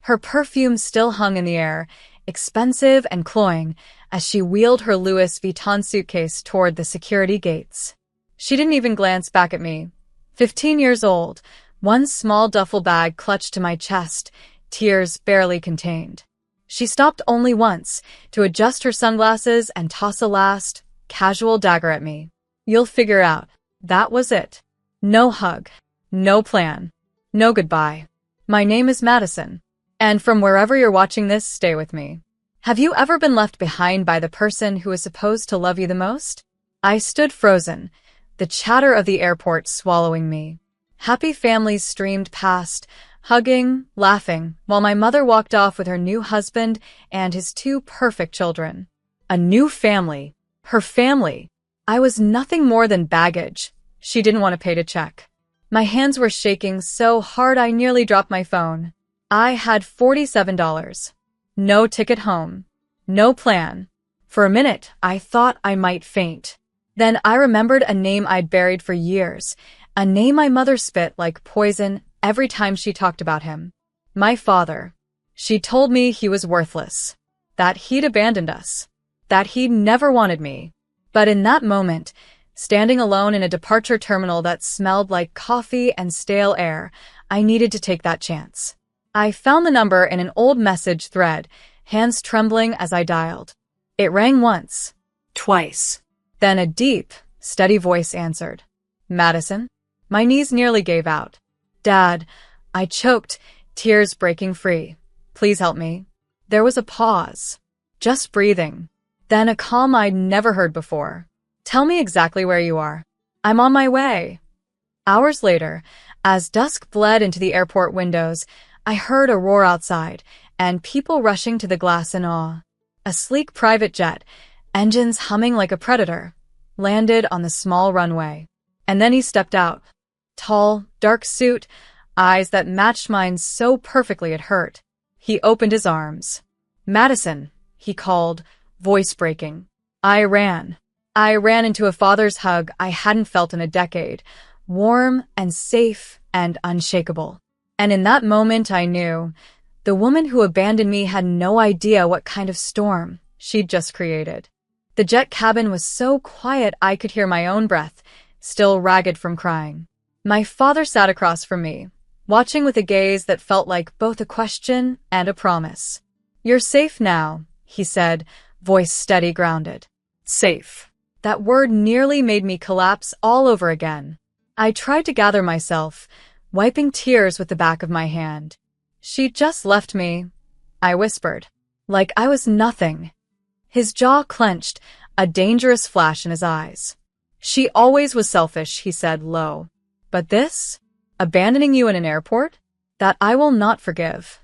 Her perfume still hung in the air, expensive and cloying, as she wheeled her Louis Vuitton suitcase toward the security gates. She didn't even glance back at me. 15 years old, one small duffel bag clutched to my chest, tears barely contained. She stopped only once, to adjust her sunglasses and toss a last, casual dagger at me. You'll figure out. That was it. No hug. No plan. No goodbye. My name is Madison. And from wherever you're watching this, stay with me. Have you ever been left behind by the person who is supposed to love you the most? I stood frozen, the chatter of the airport swallowing me. Happy families streamed past, hugging, laughing, while my mother walked off with her new husband and his two perfect children. A new family. Her family. I was nothing more than baggage. She didn't want to pay to check. My hands were shaking so hard I nearly dropped my phone. I had $47. No ticket home. No plan. For a minute, I thought I might faint. Then I remembered a name I'd buried for years, a name my mother spit like poison every time she talked about him. My father. She told me he was worthless, that he'd abandoned us, that he'd never wanted me. But in that moment, standing alone in a departure terminal that smelled like coffee and stale air, I needed to take that chance. I found the number in an old message thread, hands trembling as I dialed. It rang once, twice. Then a deep, steady voice answered. Madison? My knees nearly gave out. Dad, I choked, tears breaking free. Please help me. There was a pause. Just breathing. Then a calm I'd never heard before. Tell me exactly where you are. I'm on my way. Hours later, as dusk bled into the airport windows, I heard a roar outside, and people rushing to the glass in awe. A sleek private jet, engines humming like a predator, landed on the small runway. And then he stepped out. Tall, dark suit, eyes that matched mine so perfectly it hurt. He opened his arms. Madison, he called, voice breaking. I ran. I ran into a father's hug I hadn't felt in a decade, warm and safe and unshakable. And in that moment I knew, the woman who abandoned me had no idea what kind of storm she'd just created. The jet cabin was so quiet I could hear my own breath, still ragged from crying. My father sat across from me, watching with a gaze that felt like both a question and a promise. You're safe now, he said, voice steady, grounded. Safe. That word nearly made me collapse all over again. I tried to gather myself, wiping tears with the back of my hand. She just left me, I whispered, like I was nothing. His jaw clenched, a dangerous flash in his eyes. She always was selfish, he said low. But this? Abandoning you in an airport? That I will not forgive.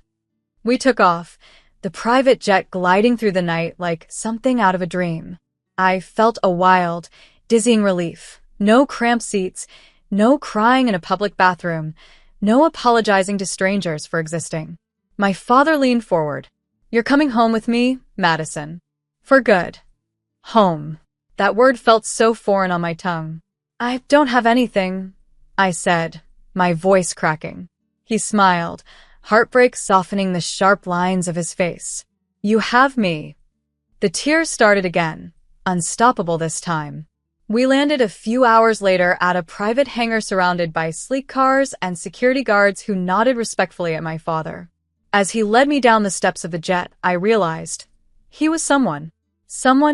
We took off, the private jet gliding through the night like something out of a dream. I felt a wild, dizzying relief. No cramped seats, no crying in a public bathroom, no apologizing to strangers for existing. My father leaned forward. You're coming home with me, Madison. For good. Home. That word felt so foreign on my tongue. I don't have anything, I said, my voice cracking. He smiled, heartbreak softening the sharp lines of his face. You have me. The tears started again, unstoppable this time. We landed a few hours later at a private hangar surrounded by sleek cars and security guards who nodded respectfully at my father. As he led me down the steps of the jet, I realized he was someone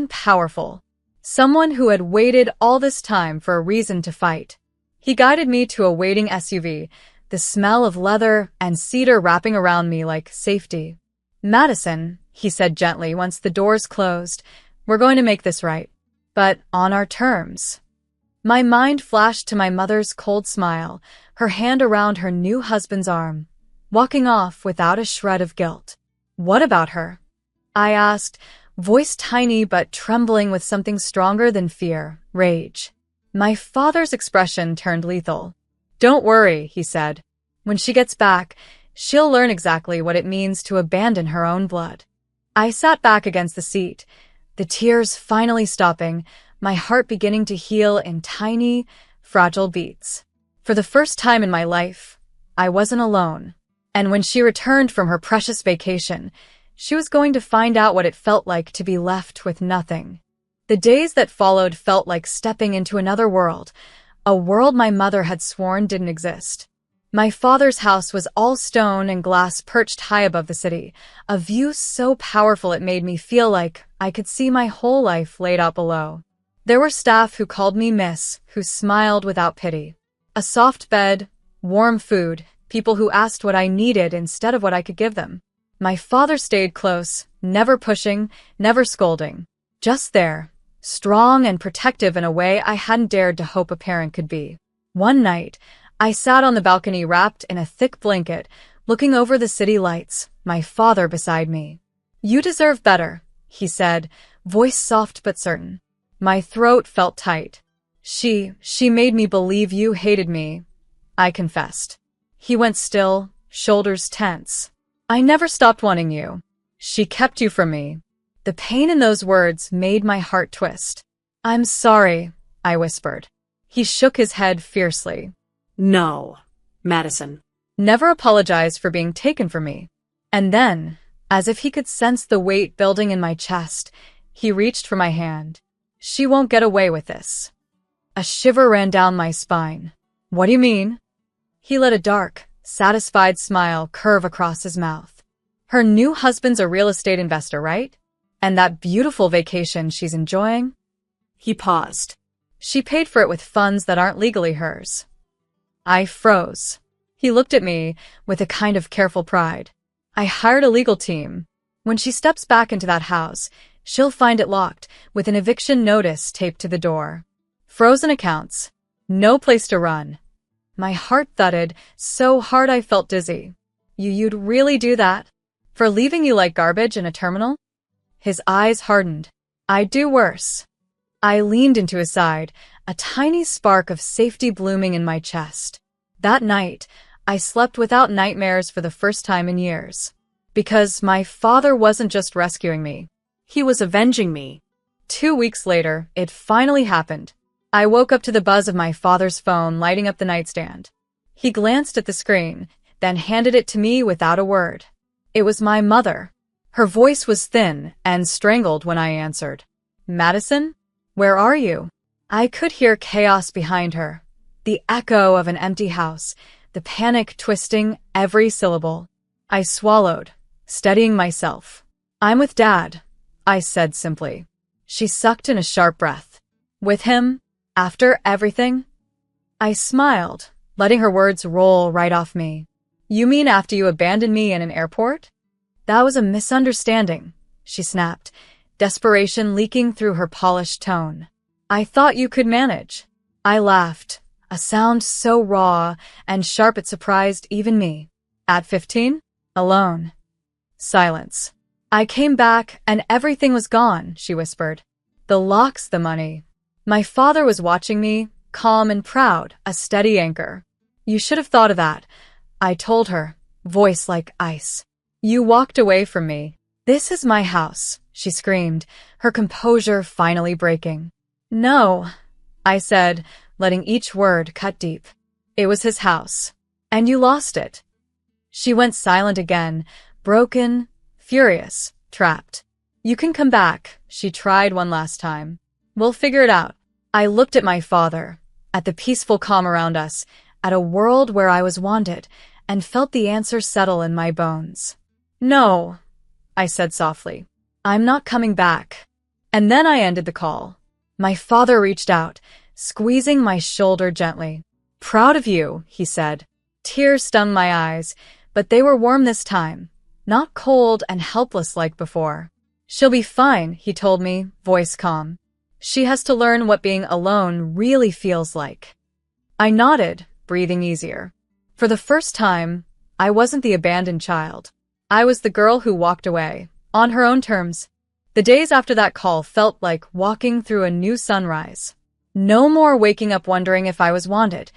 powerful, someone who had waited all this time for a reason to fight. He guided me to a waiting SUV, the smell of leather and cedar wrapping around me like safety. Madison, he said gently once the doors closed, we're going to make this right. But on our terms. My mind flashed to my mother's cold smile, her hand around her new husband's arm, walking off without a shred of guilt. What about her? I asked, voice tiny but trembling with something stronger than fear, rage. My father's expression turned lethal. Don't worry, he said. When she gets back, she'll learn exactly what it means to abandon her own blood. I sat back against the seat, the tears finally stopping, my heart beginning to heal in tiny, fragile beats. For the first time in my life, I wasn't alone. And when she returned from her precious vacation, she was going to find out what it felt like to be left with nothing. The days that followed felt like stepping into another world, a world my mother had sworn didn't exist. My father's house was all stone and glass perched high above the city, a view so powerful it made me feel like I could see my whole life laid out below. There were staff who called me miss, who smiled without pity. A soft bed, warm food, people who asked what I needed instead of what I could give them. My father stayed close, never pushing, never scolding. Just there, strong and protective in a way I hadn't dared to hope a parent could be. One night, I sat on the balcony wrapped in a thick blanket, looking over the city lights, my father beside me. "You deserve better," he said, voice soft but certain. My throat felt tight. She made me believe you hated me," I confessed. He went still, shoulders tense. "I never stopped wanting you. She kept you from me." The pain in those words made my heart twist. "I'm sorry," I whispered. He shook his head fiercely. "No, Madison." Never apologize for being taken from me. And then, as if he could sense the weight building in my chest, he reached for my hand. "She won't get away with this." A shiver ran down my spine. "What do you mean?" He let a dark, satisfied smile curve across his mouth. "Her new husband's a real estate investor, right? And that beautiful vacation she's enjoying?" He paused. "She paid for it with funds that aren't legally hers." I froze. He looked at me with a kind of careful pride. "I hired a legal team. When she steps back into that house, she'll find it locked, with an eviction notice taped to the door. Frozen accounts. No place to run." My heart thudded so hard I felt dizzy. You'd really do that? For leaving you like garbage in a terminal?" His eyes hardened. "I'd do worse." I leaned into his side, a tiny spark of safety blooming in my chest. That night, I slept without nightmares for the first time in years. Because my father wasn't just rescuing me. He was avenging me. 2 weeks later, it finally happened. I woke up to the buzz of my father's phone lighting up the nightstand. He glanced at the screen, then handed it to me without a word. It was my mother. Her voice was thin and strangled when I answered. "Madison? Where are you?" I could hear chaos behind her, the echo of an empty house, the panic twisting every syllable. I swallowed, steadying myself. "I'm with Dad," I said simply. She sucked in a sharp breath. "With him? After everything?" I smiled, letting her words roll right off me. "You mean after you abandoned me in an airport?" "That was a misunderstanding," she snapped, desperation leaking through her polished tone. "I thought you could manage." I laughed, a sound so raw and sharp it surprised even me. "At 15? Alone." Silence. "I came back and everything was gone," she whispered. "The locks, the money." My father was watching me, calm and proud, a steady anchor. "You should have thought of that," I told her, voice like ice. "You walked away from me." "This is my house," she screamed, her composure finally breaking. "No," I said, letting each word cut deep. "It was his house. And you lost it." She went silent again, broken, furious, trapped. "You can come back," she tried one last time. "We'll figure it out." I looked at my father, at the peaceful calm around us, at a world where I was wanted, and felt the answer settle in my bones. "No," I said softly. "I'm not coming back." And then I ended the call. My father reached out, squeezing my shoulder gently. "Proud of you," he said. Tears stung my eyes, but they were warm this time, not cold and helpless like before. "She'll be fine," he told me, voice calm. "She has to learn what being alone really feels like." I nodded, breathing easier. For the first time, I wasn't the abandoned child. I was the girl who walked away, on her own terms. The days after that call felt like walking through a new sunrise. No more waking up wondering if I was wanted.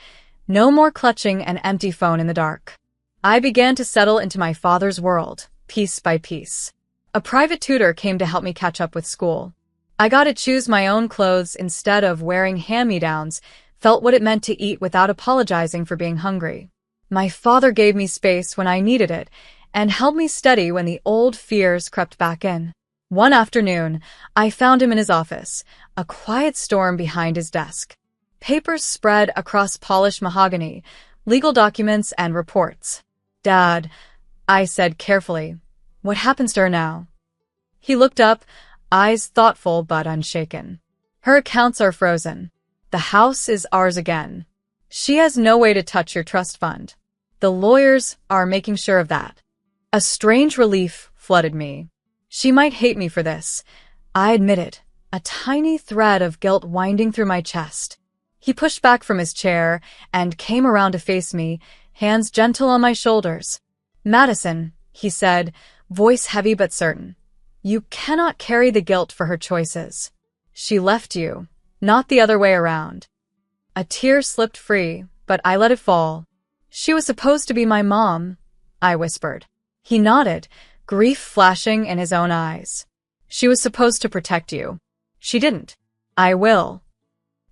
No more clutching an empty phone in the dark. I began to settle into my father's world, piece by piece. A private tutor came to help me catch up with school. I got to choose my own clothes instead of wearing hand-me-downs, felt what it meant to eat without apologizing for being hungry. My father gave me space when I needed it and held me steady when the old fears crept back in. One afternoon, I found him in his office, a quiet storm behind his desk. Papers spread across polished mahogany, legal documents and reports. "Dad," I said carefully, "what happens to her now?" He looked up, eyes thoughtful but unshaken. "Her accounts are frozen. The house is ours again. She has no way to touch your trust fund. The lawyers are making sure of that." A strange relief flooded me. She might hate me for this, I admitted, a tiny thread of guilt winding through my chest. He pushed back from his chair and came around to face me, hands gentle on my shoulders. "Madison," he said, voice heavy but certain, "you cannot carry the guilt for her choices. She left you, not the other way around." A tear slipped free, but I let it fall. "She was supposed to be my mom," I whispered. He nodded, grief flashing in his own eyes. "She was supposed to protect you. She didn't. I will."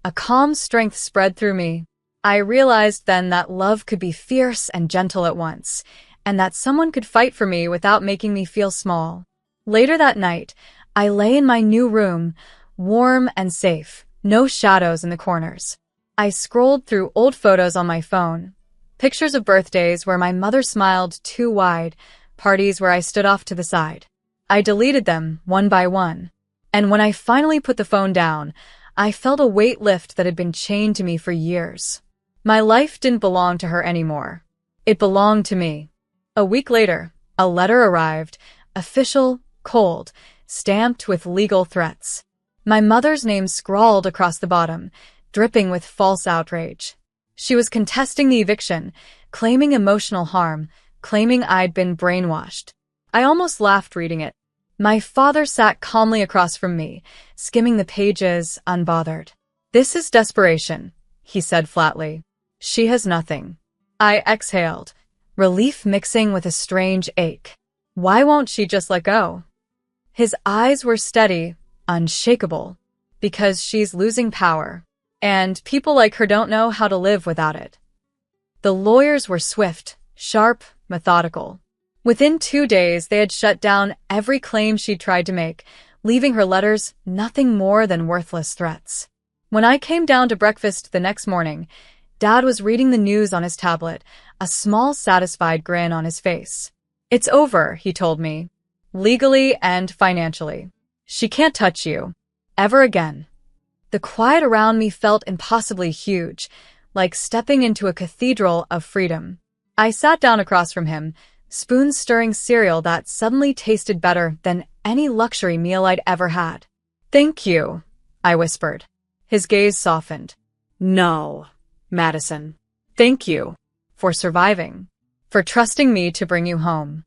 A calm strength spread through me. I realized then that love could be fierce and gentle at once, and that someone could fight for me without making me feel small. Later that night, I lay in my new room, warm and safe, no shadows in the corners. I scrolled through old photos on my phone, pictures of birthdays where my mother smiled too wide, parties where I stood off to the side. I deleted them one by one, and when I finally put the phone down, I felt a weight lift that had been chained to me for years. My life didn't belong to her anymore. It belonged to me. A week later, a letter arrived, official, cold, stamped with legal threats. My mother's name scrawled across the bottom, dripping with false outrage. She was contesting the eviction, claiming emotional harm, claiming I'd been brainwashed. I almost laughed reading it. My father sat calmly across from me, skimming the pages, unbothered. "This is desperation," he said flatly. "She has nothing." I exhaled, relief mixing with a strange ache. Why won't she just let go? His eyes were steady, unshakable. "Because she's losing power, and people like her don't know how to live without it." The lawyers were swift, sharp, methodical. Within 2 days, they had shut down every claim she'd tried to make, leaving her letters nothing more than worthless threats. When I came down to breakfast the next morning, Dad was reading the news on his tablet, a small, satisfied grin on his face. "It's over," he told me. "Legally and financially. She can't touch you. Ever again." The quiet around me felt impossibly huge, like stepping into a cathedral of freedom. I sat down across from him, spoons stirring cereal that suddenly tasted better than any luxury meal I'd ever had. "Thank you," I whispered. His gaze softened. "No, Madison. Thank you for surviving, for trusting me to bring you home."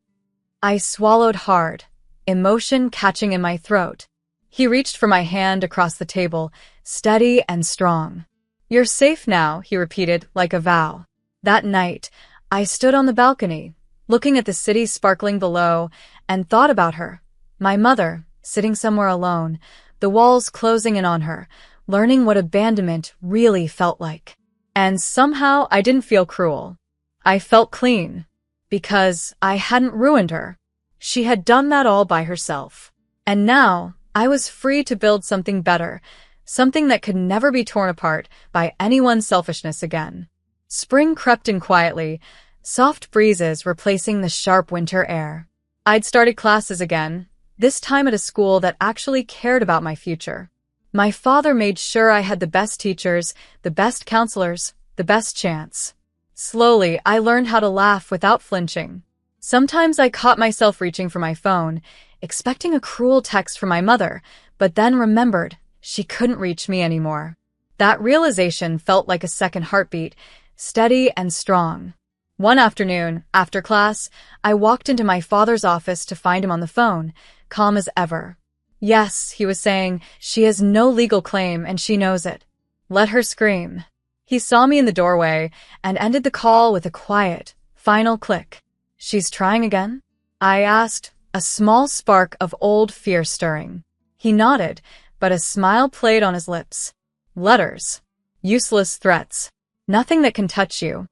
I swallowed hard, emotion catching in my throat. He reached for my hand across the table, steady and strong. "You're safe now," he repeated like a vow. That night, I stood on the balcony, looking at the city sparkling below, and thought about her, my mother, sitting somewhere alone, the walls closing in on her, learning what abandonment really felt like. And somehow I didn't feel cruel. I felt clean, because I hadn't ruined her. She had done that all by herself. And now, I was free to build something better, something that could never be torn apart by anyone's selfishness again. Spring crept in quietly, soft breezes replacing the sharp winter air. I'd started classes again, this time at a school that actually cared about my future. My father made sure I had the best teachers, the best counselors, the best chance. Slowly, I learned how to laugh without flinching. Sometimes I caught myself reaching for my phone, expecting a cruel text from my mother, but then remembered she couldn't reach me anymore. That realization felt like a second heartbeat, steady and strong. One afternoon, after class, I walked into my father's office to find him on the phone, calm as ever. "Yes," he was saying, "she has no legal claim and she knows it. Let her scream." He saw me in the doorway and ended the call with a quiet, final click. "She's trying again?" I asked, a small spark of old fear stirring. He nodded, but a smile played on his lips. "Letters. Useless threats. Nothing that can touch you."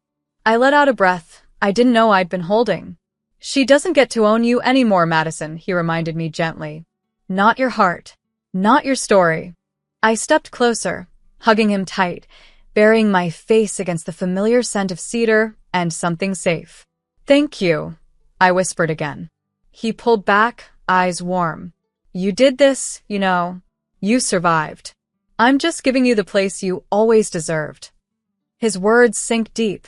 I let out a breath I didn't know I'd been holding. She doesn't get to own you anymore, Madison, he reminded me gently. Not your heart. Not your story. I stepped closer, hugging him tight, burying my face against the familiar scent of cedar and something safe. Thank you, I whispered again. He pulled back, eyes warm. You did this, you know. You survived. I'm just giving you the place you always deserved. His words sank deep,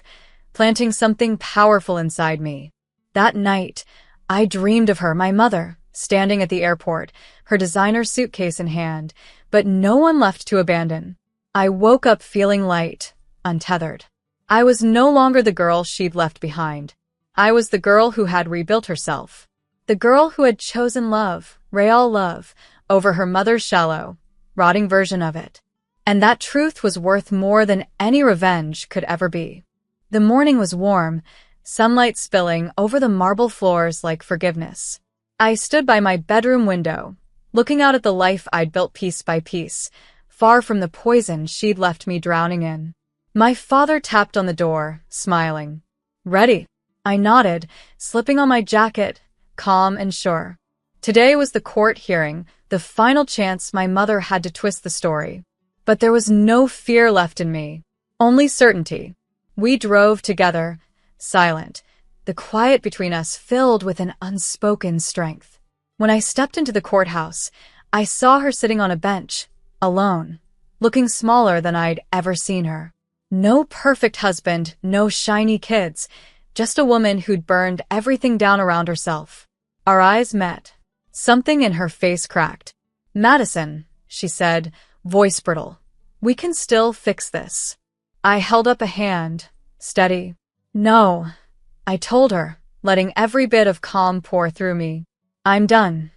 planting something powerful inside me. That night, I dreamed of her, my mother, standing at the airport, her designer suitcase in hand, but no one left to abandon. I woke up feeling light, untethered. I was no longer the girl she'd left behind. I was the girl who had rebuilt herself. The girl who had chosen love, real love, over her mother's shallow, rotting version of it. And that truth was worth more than any revenge could ever be. The morning was warm, sunlight spilling over the marble floors like forgiveness. I stood by my bedroom window, looking out at the life I'd built piece by piece, far from the poison she'd left me drowning in. My father tapped on the door, smiling. Ready? I nodded, slipping on my jacket, calm and sure. Today was the court hearing, the final chance my mother had to twist the story. But there was no fear left in me, only certainty. We drove together, silent, the quiet between us filled with an unspoken strength. When I stepped into the courthouse, I saw her sitting on a bench, alone, looking smaller than I'd ever seen her. No perfect husband, no shiny kids, just a woman who'd burned everything down around herself. Our eyes met. Something in her face cracked. Madison, she said, voice brittle. We can still fix this. I held up a hand, steady. No, I told her, letting every bit of calm pour through me. I'm done.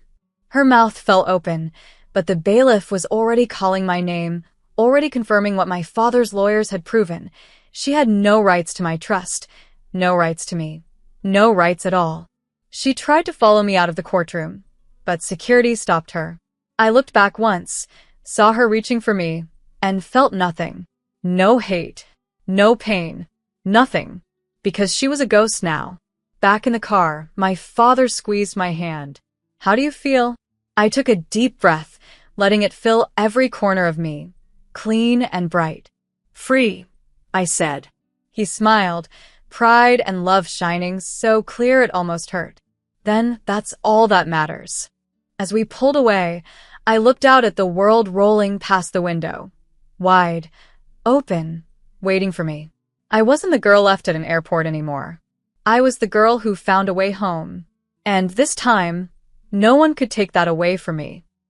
Her mouth fell open, but the bailiff was already calling my name, already confirming what my father's lawyers had proven. She had no rights to my trust, no rights to me, no rights at all. She tried to follow me out of the courtroom, but security stopped her. I looked back once, saw her reaching for me, and felt nothing. No hate, no pain, nothing, because she was a ghost now. Back in the car, my father squeezed my hand. How do you feel? I took a deep breath, letting it fill every corner of me, clean and bright. Free, I said. He smiled, pride and love shining so clear it almost hurt. Then that's all that matters. As we pulled away, I looked out at the world rolling past the window. Wide, open, waiting for me. I wasn't the girl left at an airport anymore. I was the girl who found a way home. And this time, no one could take that away from me.